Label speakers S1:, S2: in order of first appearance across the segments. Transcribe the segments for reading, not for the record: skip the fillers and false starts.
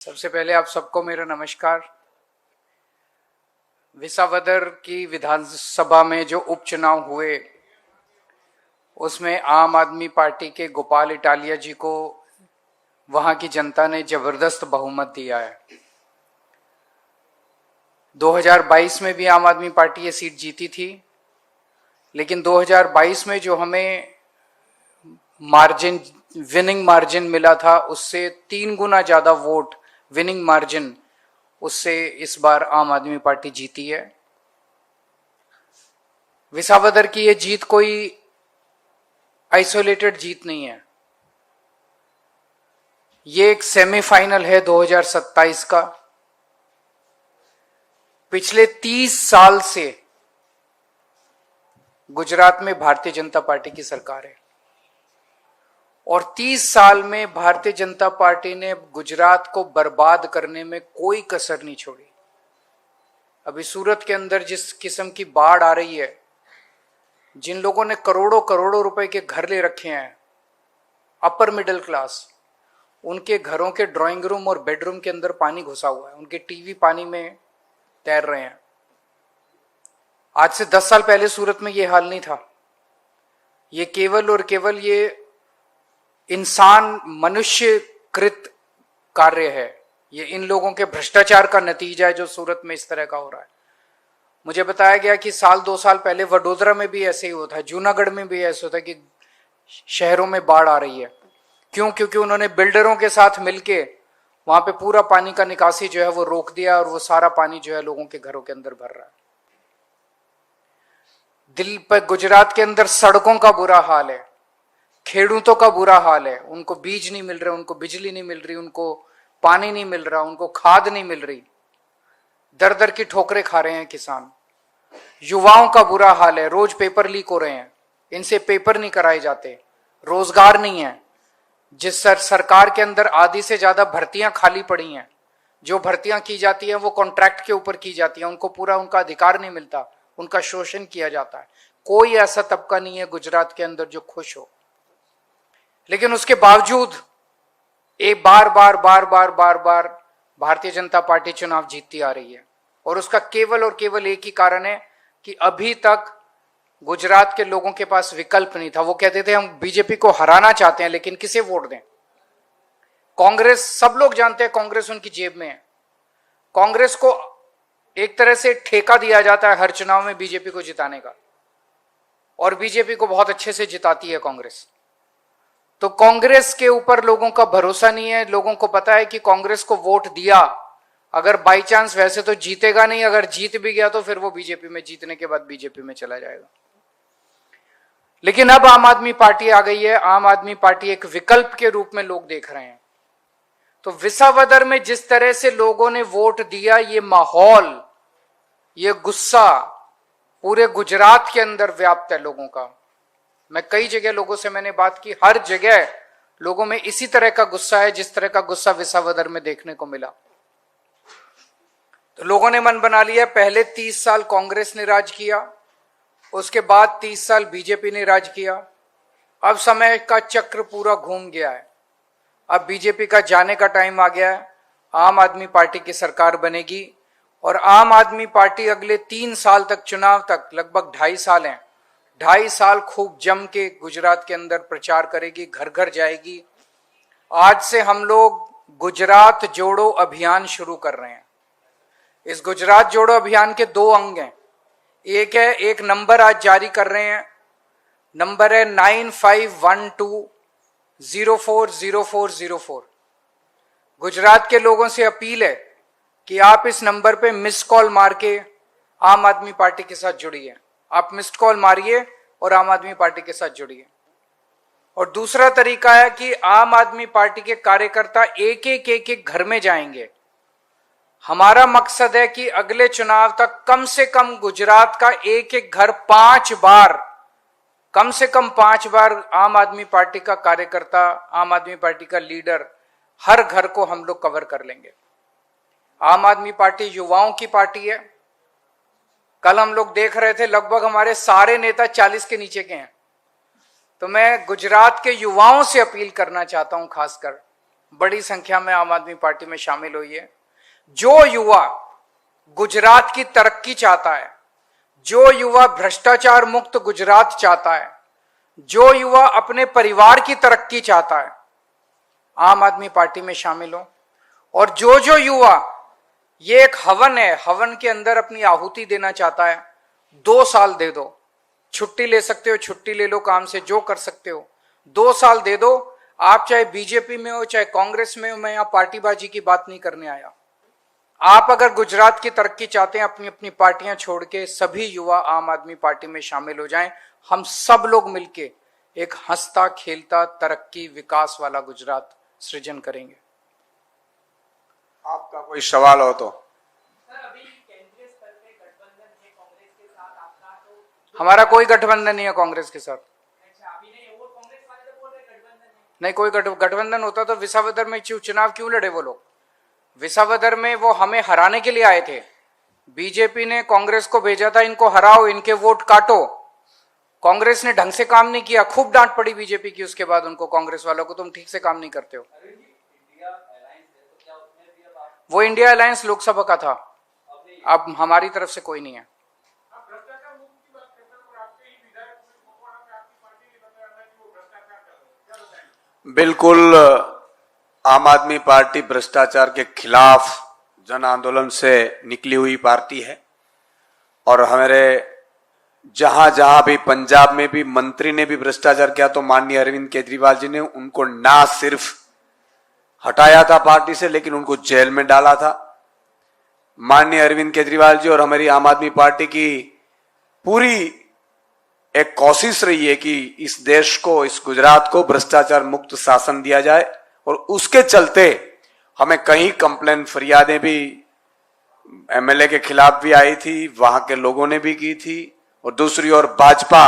S1: सबसे पहले आप सबको मेरा नमस्कार। विसावदर की विधानसभा में जो उपचुनाव हुए उसमें आम आदमी पार्टी के गोपाल इटालिया जी को वहां की जनता ने जबरदस्त बहुमत दिया है। 2022 में भी आम आदमी पार्टी ये सीट जीती थी, लेकिन 2022 में जो हमें विनिंग मार्जिन मिला था उससे 3 गुना ज्यादा वोट विनिंग मार्जिन उससे इस बार आम आदमी पार्टी जीती है। विसावदर की ये जीत कोई आइसोलेटेड जीत नहीं है, ये एक सेमीफाइनल है 2027 का। पिछले 30 साल से गुजरात में भारतीय जनता पार्टी की सरकार है और 30 साल में भारतीय जनता पार्टी ने गुजरात को बर्बाद करने में कोई कसर नहीं छोड़ी। अभी सूरत के अंदर जिस किस्म की बाढ़ आ रही है, जिन लोगों ने करोड़ों करोड़ों रुपए के घर ले रखे हैं, अपर मिडिल क्लास, उनके घरों के ड्राइंग रूम और बेडरूम के अंदर पानी घुसा हुआ है, उनके टीवी पानी में तैर रहे हैं। आज से 10 साल पहले सूरत में यह हाल नहीं था। ये केवल और केवल ये इंसान मनुष्यकृत कार्य है, ये इन लोगों के भ्रष्टाचार का नतीजा है जो सूरत में इस तरह का हो रहा है। मुझे बताया गया कि 2 साल पहले वडोदरा में भी ऐसे ही होता है, जूनागढ़ में भी ऐसे होता है कि शहरों में बाढ़ आ रही है। क्यों? क्योंकि उन्होंने बिल्डरों के साथ मिलके वहां पे पूरा पानी का निकासी जो है वो रोक दिया और वो सारा पानी जो है लोगों के घरों के अंदर भर रहा है। गुजरात के अंदर सड़कों का बुरा हाल है, खेडूतों का बुरा हाल है, उनको बीज नहीं मिल रहे, उनको बिजली नहीं मिल रही, उनको पानी नहीं मिल रहा, उनको खाद नहीं मिल रही, दर दर की ठोकरें खा रहे हैं किसान। युवाओं का बुरा हाल है, रोज पेपर लीक हो रहे हैं, इनसे पेपर नहीं कराए जाते, रोजगार नहीं है। जिस सरकार के अंदर आधी से ज्यादा भर्तियां खाली पड़ी हैं, जो भर्तियां की जाती हैं वो कॉन्ट्रैक्ट के ऊपर की जाती हैं, उनको पूरा उनका अधिकार नहीं मिलता, उनका शोषण किया जाता है। कोई ऐसा तबका नहीं है गुजरात के अंदर जो खुश हो, लेकिन उसके बावजूद एक बार बार भारतीय जनता पार्टी चुनाव जीतती आ रही है। और उसका केवल और केवल एक ही कारण है कि अभी तक गुजरात के लोगों के पास विकल्प नहीं था। वो कहते थे हम बीजेपी को हराना चाहते हैं, लेकिन किसे वोट दें? कांग्रेस, सब लोग जानते हैं कांग्रेस उनकी जेब में है। कांग्रेस को एक तरह से ठेका दिया जाता है हर चुनाव में बीजेपी को जिताने का, और बीजेपी को बहुत अच्छे से जिताती है कांग्रेस। तो कांग्रेस के ऊपर लोगों का भरोसा नहीं है। लोगों को पता है कि कांग्रेस को वोट दिया, अगर बाई चांस, वैसे तो जीतेगा नहीं, अगर जीत भी गया तो फिर वो बीजेपी में, जीतने के बाद बीजेपी में चला जाएगा। लेकिन अब आम आदमी पार्टी आ गई है, आम आदमी पार्टी एक विकल्प के रूप में लोग देख रहे हैं। तो विसावदर में जिस तरह से लोगों ने वोट दिया, ये माहौल, ये गुस्सा पूरे गुजरात के अंदर व्याप्त है लोगों का। मैं कई जगह लोगों से मैंने बात की, हर जगह लोगों में इसी तरह का गुस्सा है जिस तरह का गुस्सा विसावदर में देखने को मिला। तो लोगों ने मन बना लिया, पहले 30 साल कांग्रेस ने राज किया, उसके बाद 30 साल बीजेपी ने राज किया, अब समय का चक्र पूरा घूम गया है, अब बीजेपी का जाने का टाइम आ गया है, आम आदमी पार्टी की सरकार बनेगी। और आम आदमी पार्टी अगले 3 साल तक, चुनाव तक लगभग 2.5 साल हैं, 2.5 साल खूब जम के गुजरात के अंदर प्रचार करेगी, घर घर जाएगी। आज से हम लोग गुजरात जोड़ो अभियान शुरू कर रहे हैं। इस गुजरात जोड़ो अभियान के 2 अंग हैं। एक नंबर आज जारी कर रहे हैं, नंबर है 9512040404। गुजरात के लोगों से अपील है कि आप इस नंबर पे मिस कॉल मार के आम आदमी पार्टी के साथ जुड़िए। आप मिस्ड कॉल मारिए और आम आदमी पार्टी के साथ जुड़िए। और दूसरा तरीका है कि आम आदमी पार्टी के कार्यकर्ता एक एक घर में जाएंगे। हमारा मकसद है कि अगले चुनाव तक कम से कम गुजरात का एक घर 5 बार, कम से कम 5 बार आम आदमी पार्टी का कार्यकर्ता, आम आदमी पार्टी का लीडर, हर घर को हम लोग कवर कर लेंगे। आम आदमी पार्टी युवाओं की पार्टी है। कल हम लोग देख रहे थे, लगभग हमारे सारे नेता 40 के नीचे के हैं। तो मैं गुजरात के युवाओं से अपील करना चाहता हूं, खासकर बड़ी संख्या में आम आदमी पार्टी में शामिल हुई है। जो युवा गुजरात की तरक्की चाहता है, जो युवा भ्रष्टाचार मुक्त गुजरात चाहता है, जो युवा अपने परिवार की तरक्की चाहता है, आम आदमी पार्टी में शामिल हो। और जो युवा, ये एक हवन है, हवन के अंदर अपनी आहुति देना चाहता है, 2 साल दे दो, छुट्टी ले सकते हो, छुट्टी ले लो काम से, जो कर सकते हो, 2 साल दे दो। आप चाहे बीजेपी में हो चाहे कांग्रेस में हो, मैं यहां पार्टीबाजी की बात नहीं करने आया। आप अगर गुजरात की तरक्की चाहते हैं, अपनी अपनी पार्टियां छोड़ के सभी युवा आम आदमी पार्टी में शामिल हो जाएं। हम सब लोग मिलके एक हंसता खेलता तरक्की विकास वाला गुजरात सृजन करेंगे।
S2: आपका कोई सवाल हो तो।
S3: अभी केंद्रीय स्तर पे गठबंधन है कांग्रेस के साथ आपका, तो
S1: हमारा कोई गठबंधन नहीं है कांग्रेस के साथ।
S3: अच्छा अभी नहीं, वो कांग्रेस वाले तो बोल रहे गठबंधन है।
S1: नहीं, कोई गठबंधन होता तो विसावदर में चुनाव क्यों लड़े वो लोग? विसावदर में वो हमें हराने के लिए आए थे। बीजेपी ने कांग्रेस को भेजा था, इनको हराओ, इनके वोट काटो। कांग्रेस ने ढंग से काम नहीं किया, खूब डांट पड़ी बीजेपी की उसके बाद उनको, कांग्रेस वालों को, तुम ठीक से काम नहीं करते हो। वो इंडिया अलायंस लोकसभा का था, अब हमारी तरफ से कोई नहीं है।
S2: बिल्कुल, आम आदमी पार्टी भ्रष्टाचार के खिलाफ जन आंदोलन से निकली हुई पार्टी है। और हमारे जहां जहां भी, पंजाब में भी मंत्री ने भी भ्रष्टाचार किया तो माननीय अरविंद केजरीवाल जी ने उनको ना सिर्फ हटाया था पार्टी से, लेकिन उनको जेल में डाला था। माननीय अरविंद केजरीवाल जी और हमारी आम आदमी पार्टी की पूरी एक कोशिश रही है कि इस देश को, इस गुजरात को भ्रष्टाचार मुक्त शासन दिया जाए। और उसके चलते हमें कई कंप्लेन, फरियादें भी एमएलए के खिलाफ भी आई थी, वहां के लोगों ने भी की थी। और दूसरी ओर भाजपा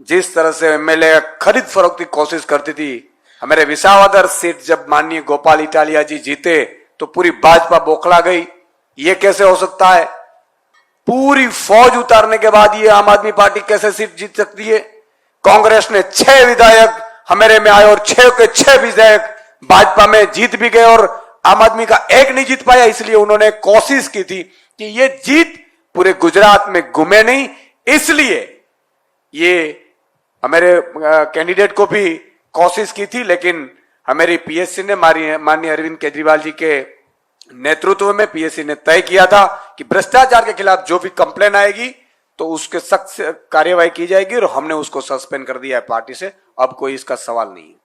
S2: जिस तरह से एमएलए खरीद फरोख्त की कोशिश करती थी, हमारे विसावदर सीट जब माननीय गोपाल इटालिया जी जीते तो पूरी भाजपा बौखला गई। ये कैसे हो सकता है? पूरी फौज उतारने के बाद ये आम आदमी पार्टी कैसे सीट जीत सकती है? कांग्रेस ने 6 विधायक हमारे में आए और 6 के 6 विधायक भाजपा में जीत भी गए और आम आदमी का एक नहीं जीत पाया। इसलिए उन्होंने कोशिश की थी कि ये जीत पूरे गुजरात में घूमे नहीं, इसलिए ये हमारे कैंडिडेट को भी कोशिश की थी। लेकिन हमारी पीएससी ने, माननीय अरविंद केजरीवाल जी के नेतृत्व में पीएससी ने तय किया था कि भ्रष्टाचार के खिलाफ जो भी कंप्लेन आएगी तो उसके सख्त कार्यवाही की जाएगी। और हमने उसको सस्पेंड कर दिया है पार्टी से, अब कोई इसका सवाल नहीं है।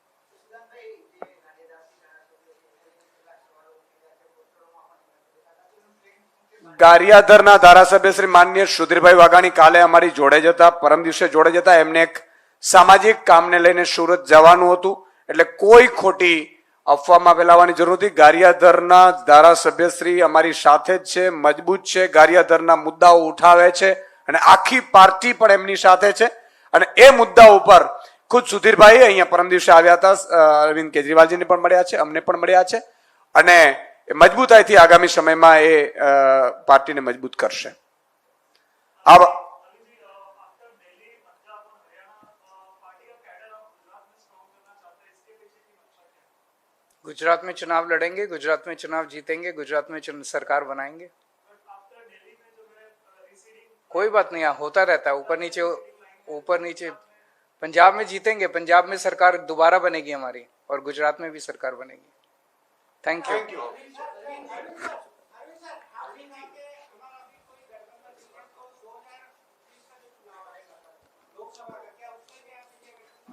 S2: ગારિયાધરના ધારાસભ્ય શ્રી માનનીય સુધીરભાઈ વાઘાણી કાલે અમારી જોડે જતા, પરમ દિવસે જોડે જતા, એમને એક સામાજિક કામને લઈને સુરત જવાનું હતું, એટલે કોઈ ખોટી અફવામાં ફેલાવવાની જરૂર નથી। ગારિયાધરના ધારાસભ્યશ્રી અમારી સાથે જ છે, મજબૂત છે, ગારિયાધરના મુદ્દાઓ ઉઠાવે છે અને આખી પાર્ટી પણ એમની સાથે છે। અને એ મુદ્દા ઉપર ખુદ સુધીરભાઈ અહીંયા પરમ દિવસે આવ્યા હતા, અરવિંદ કેજરીવાલજીને પણ મળ્યા છે, અમને પણ મળ્યા છે અને મજબૂતાઈથી આગામી સમયમાં એ પાર્ટીને મજબૂત કરશે। अब
S1: गुजरात में चुनाव लड़ेंगे, गुजरात में चुनाव जीतेंगे, गुजरात में सरकार बनाएंगे। कोई बात नहीं, होता रहता है, ऊपर नीचे। पंजाब में जीतेंगे, पंजाब में सरकार दोबारा बनेगी हमारी, और गुजरात में भी सरकार बनेगी। Thank you.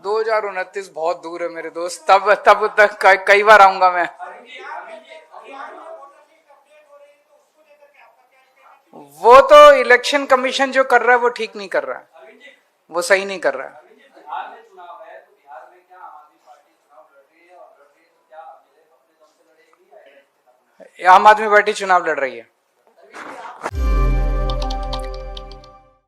S1: 2029 बहुत दूर है मेरे दोस्त, तब तक कई बार आऊंगा मैं। वो तो इलेक्शन कमीशन जो कर रहा है वो ठीक नहीं कर रहा है, वो सही नहीं कर रहा है। आम आदमी पार्टी चुनाव लड़ रही है।